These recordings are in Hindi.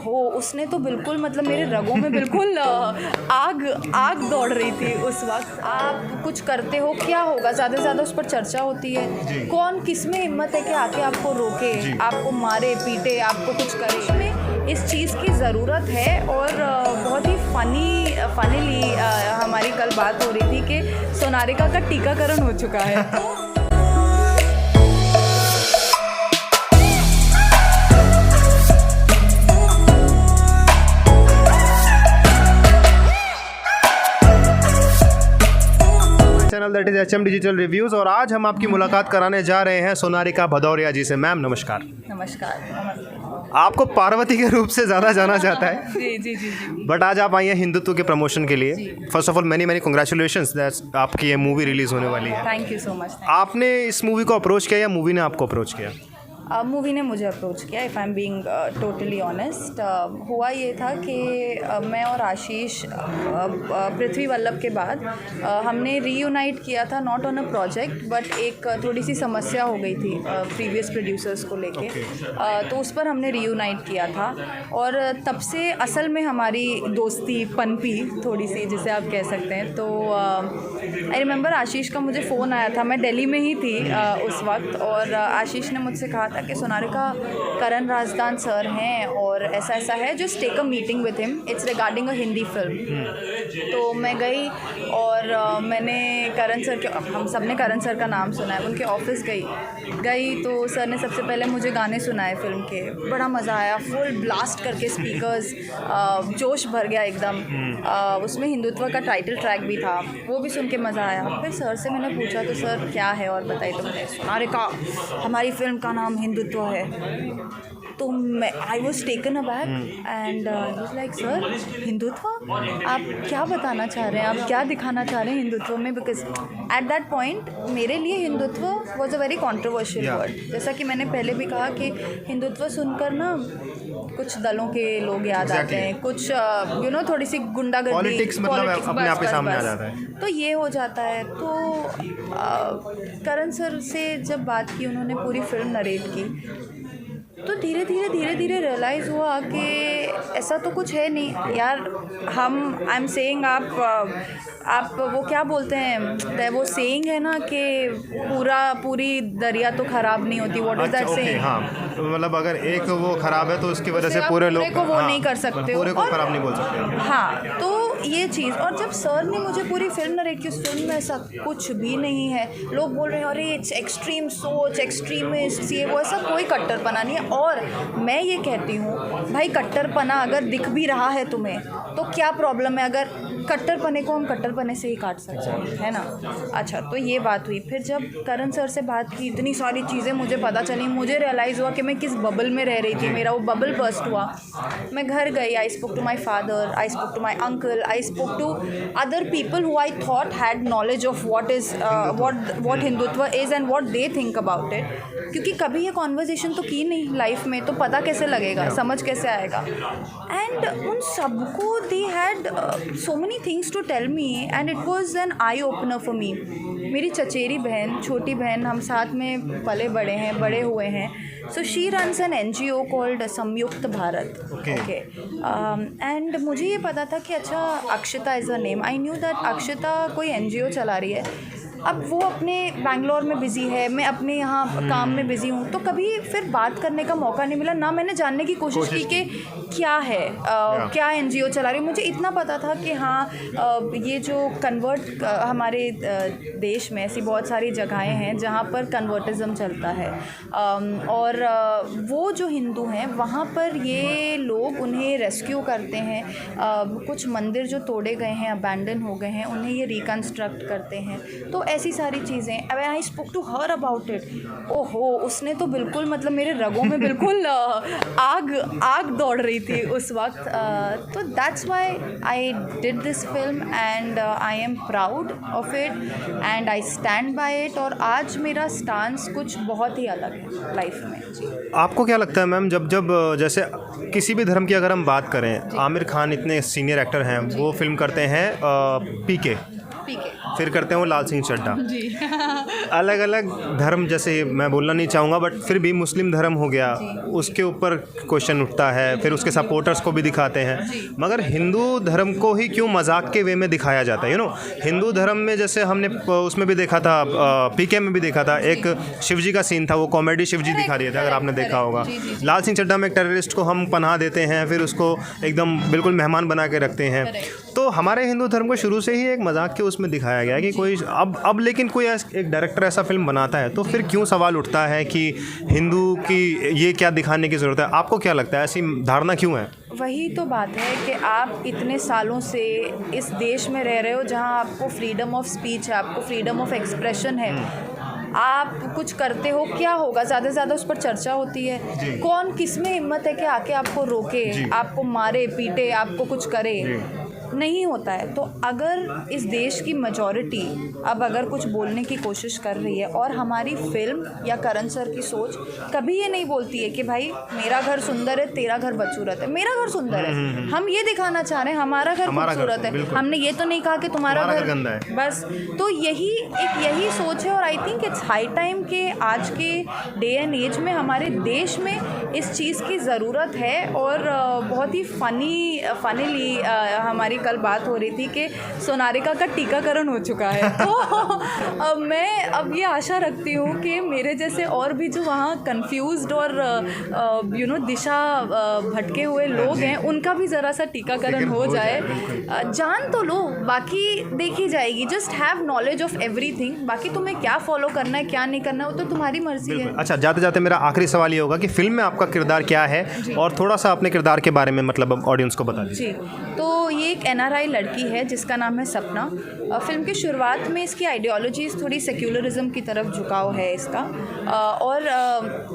ओहो, उसने तो बिल्कुल मतलब मेरे रगों में बिल्कुल आग दौड़ रही थी उस वक्त। आप कुछ करते हो, क्या होगा, ज़्यादा से ज़्यादा उस पर चर्चा होती है। कौन, किस में हिम्मत है कि आके आपको रोके, आपको मारे पीटे, आपको कुछ करे। में इस चीज़ की ज़रूरत है। और बहुत ही फनीली हमारी कल बात हो रही थी कि सोनारिका का टीकाकरण हो चुका है। Channel that is HM digital reviews, और आज हम आपकी मुलाकात कराने जा रहे हैं सोनारिका भदौरिया जी से। मैम नमस्कार। नमस्कार। आपको पार्वती के रूप से ज़्यादा जाना जाता है। जी जी जी जी। बट आज आप आई हैं हिंदुत्व के प्रमोशन के लिए। First of all many congratulations that आपकी ये मूवी रिलीज़ होने वाली है। Thank you so much. आपने इस मूवी को अप्रोच किया या मूवी ने आपको अप्रोच किया? मूवी ने मुझे अप्रोच किया, if I am being totally honest. हुआ ये था कि मैं और आशीष पृथ्वी वल्लभ के बाद हमने रीयूनाइट किया था, not on a project but एक थोड़ी सी समस्या हो गई थी प्रीवियस प्रोड्यूसर्स को लेके। तो उस पर हमने रीयूनाइट किया था और तब से असल में हमारी दोस्ती पनपी थोड़ी सी, जिसे आप कह सकते हैं। तो आई रिमेंबर आशीष का मुझे फ़ोन आया था, मैं दिल्ली में ही थी उस वक्त, और आशीष ने मुझसे कहा कि सोनारिका करण राजदान सर हैं और ऐसा ऐसा है, just take a meeting with him, it's regarding a Hindi film. तो मैं गई और मैंने करण सर के, हम सब ने करण सर का नाम सुना है, उनके ऑफिस गई तो सर ने सबसे पहले मुझे गाने सुनाए फिल्म के। बड़ा मज़ा आया, फुल ब्लास्ट करके स्पीकर्स, जोश भर गया एकदम। उसमें हिंदुत्व का टाइटल ट्रैक भी था, वो भी सुन के मज़ा आया। फिर सर से मैंने पूछा तो सर क्या है और बताइए। तो मुझे सोनारिका, हमारी फिल्म का नाम हिंदुत्व है। तो मैं I was taken aback and was like sir Hindutva, आप क्या बताना चाह रहे हैं, आप क्या दिखाना चाह रहे हैं हिंदुत्व में? बिकॉज एट दैट पॉइंट मेरे लिए Hindutva was a very controversial word. जैसा कि मैंने पहले भी कहा कि हिंदुत्व सुनकर ना कुछ दलों के लोग याद आते हैं, कुछ थोड़ी सी गुंडागर्दी, पॉलिटिक्स मतलब अपने आप ही सामने आ जाता है, तो ये हो जाता है। तो करण सर से जब बात की, उन्होंने पूरी फिल्म नरेट की, तो धीरे धीरे रियलाइज़ हुआ कि ऐसा तो कुछ है नहीं यार। आई एम सेइंग, आप वो क्या बोलते हैं, वो सेइंग है ना कि पूरी दरिया तो ख़राब नहीं होती। What is that saying? हाँ, मतलब अगर एक वो ख़राब है तो उसकी वजह से पूरे लोग को वो नहीं कर सकते, पूरे को ख़राब नहीं बोल सकते। हाँ, तो ये चीज़। और जब सर ने मुझे पूरी फिल्म नरेट की, उस फिल्म में ऐसा कुछ भी नहीं है। लोग बोल रहे हैं अरे इट्स एक्सट्रीम सोच, एक्सट्रीमिस्ट, ये वो, ऐसा कोई कट्टरपना नहीं है। और मैं ये कहती हूँ भाई, कट्टरपना अगर दिख भी रहा है तुम्हें तो क्या प्रॉब्लम है? अगर कट्टरपने को हम कट्टरपने से ही काट सकते हैं, है ना? अच्छा, तो ये बात हुई। फिर जब करण सर से बात की, इतनी सारी चीज़ें मुझे पता चली, मुझे रियलाइज़ हुआ कि मैं किस बबल में रह रही थी। मेरा वो बबल बर्स्ट हुआ। मैं घर गई, I spoke to my father, I spoke to my uncle, I spoke to other people who I thought had knowledge of what Hindutva is and what they think about it। क्योंकि कभी ये कॉन्वर्जेसन तो की नहीं लाइफ में, तो पता कैसे लगेगा, समझ कैसे आएगा? एंड उन सबको they had so many things to tell me and it was an eye opener for me. मेरी चचेरी बहन, छोटी बहन, हम साथ में पले बड़े हुए हैं। So she runs N NGO called संयुक्त भारत। ओके। एंड मुझे ये पता था कि अच्छा, Akshata is a name. I knew that Akshata कोई NGO चला रही है। अब वो अपने बैंगलोर में बिज़ी है, मैं अपने यहाँ काम में बिज़ी हूँ, तो कभी फिर बात करने का मौका नहीं मिला। ना मैंने जानने की कोशिश की कि क्या है, क्या NGO चला रही है। मुझे इतना पता था कि हाँ, ये जो कन्वर्ट, हमारे देश में ऐसी बहुत सारी जगहें हैं जहाँ पर कन्वर्टिज़म चलता है, और वो जो हिंदू हैं वहाँ पर ये लोग उन्हें रेस्क्यू करते हैं। कुछ मंदिर जो तोड़े गए हैं, अबैंडन हो गए हैं, उन्हें ये रिकन्स्ट्रक्ट करते हैं। तो ऐसी सारी चीज़ें। अब I spoke to her about it. ओहो, उसने तो बिल्कुल मतलब मेरे रगों में बिल्कुल आग दौड़ रही थी उस वक्त। तो that's why I did this film and I am proud of it and I stand by it. और आज मेरा स्टांस कुछ बहुत ही अलग है लाइफ में। आपको क्या लगता है मैम, जब जैसे किसी भी धर्म की अगर हम बात करें, आमिर खान इतने सीनियर एक्टर हैं, वो फिल्म करते हैं PK, फिर करते हैं वो लाल सिंह चड्ढा। अलग अलग धर्म, जैसे मैं बोलना नहीं चाहूँगा बट फिर भी मुस्लिम धर्म हो गया, उसके ऊपर क्वेश्चन उठता है, फिर उसके सपोर्टर्स को भी दिखाते हैं, मगर हिंदू धर्म को ही क्यों मजाक के वे में दिखाया जाता है? हिंदू धर्म में जैसे हमने उसमें भी देखा था, पीके में भी देखा था, एक शिवजी का सीन था, वो कॉमेडी शिवजी दिखा दिया था, अगर आपने देखा होगा। लाल सिंह चड्ढा में एक टेररिस्ट को हम पनाह देते हैं, फिर उसको एकदम बिल्कुल मेहमान बना के रखते हैं। तो हमारे हिंदू धर्म को शुरू से ही एक मजाक के उसमें दिखाया गया कि कोई अब लेकिन कोई एक डायरेक्टर ऐसा फिल्म बनाता है तो फिर क्यों सवाल उठता है कि हिंदू की ये क्या दिखाने की ज़रूरत है? आपको क्या लगता है, ऐसी धारणा क्यों है? वही तो बात है कि आप इतने सालों से इस देश में रह रहे हो जहां आपको फ्रीडम ऑफ स्पीच है, आपको फ्रीडम ऑफ एक्सप्रेशन है, आप कुछ करते हो, क्या होगा? ज़्यादा से ज़्यादा उस पर चर्चा होती है। कौन किस में हिम्मत है कि आके आपको रोके, आपको मारे पीटे, आपको कुछ करे? नहीं होता है। तो अगर इस देश की मेजॉरिटी अब अगर कुछ बोलने की कोशिश कर रही है और हमारी फिल्म या करण सर की सोच कभी ये नहीं बोलती है कि भाई मेरा घर सुंदर है, तेरा घर बदसूरत है, मेरा घर सुंदर है, हम ये दिखाना चाह रहे हैं, हमारा घर खूबसूरत है, हमने ये तो नहीं कहा कि तुम्हारा घर गंदा है। बस तो यही सोच है। और I think it's high time के आज के डे एंड एज में हमारे देश में इस चीज़ की ज़रूरत है। और बहुत ही फनीली हमारी कल बात हो रही थी कि सोनारिका का टीकाकरण हो चुका है। तो मैं अब ये आशा रखती हूँ कि मेरे जैसे और भी जो वहाँ कंफ्यूज्ड और दिशा भटके हुए लोग हैं, उनका भी ज़रा सा टीकाकरण हो जाए। जान तो लो, बाकी देखी जाएगी। Just have knowledge of everything. बाकी तुम्हें क्या फॉलो करना है, क्या नहीं करना है, वो तो तुम्हारी मर्जी है। अच्छा, जाते जाते मेरा आखिरी सवाल ये होगा कि फिल्म में आपका किरदार क्या है, और थोड़ा सा अपने किरदार के बारे में मतलब ऑडियंस को बता दीजिए। जी, तो ये एक NRI लड़की है जिसका नाम है सपना। फिल्म की शुरुआत में इसकी आइडियोलॉजीज़ थोड़ी सेक्युलरिज्म की तरफ झुकाव है इसका, और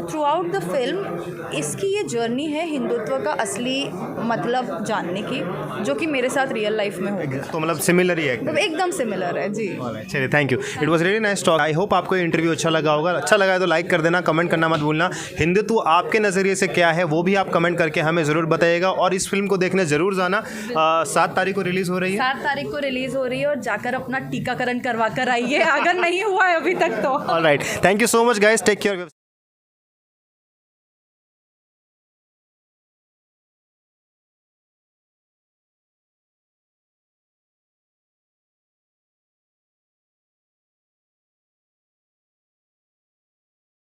थ्रू आउट द फिल्म इसकी ये जर्नी है हिंदुत्व का असली मतलब जानने की, जो कि मेरे साथ रियल लाइफ में हो गया। तो मतलब सिमिलर ही है, एकदम सिमिलर है जी। चलिए, thank you, it was really nice talk. I hope आपको इंटरव्यू अच्छा लगा होगा। अच्छा लगा है तो लाइक कर देना, कमेंट करना मत भूलना। हिंदुत्व आपके नज़रिए से क्या है वो भी आप कमेंट करके हमें ज़रूर बताइएगा, और इस फिल्म को देखने ज़रूर जाना। 7 तारीख को रिलीज़ हो रही है। 7 तारीख को रिलीज़ हो रही है, और जाकर अपना टीकाकरण करवा कर आइए अगर नहीं हुआ है अभी तक तो। Alright, thank you so much guys, take care.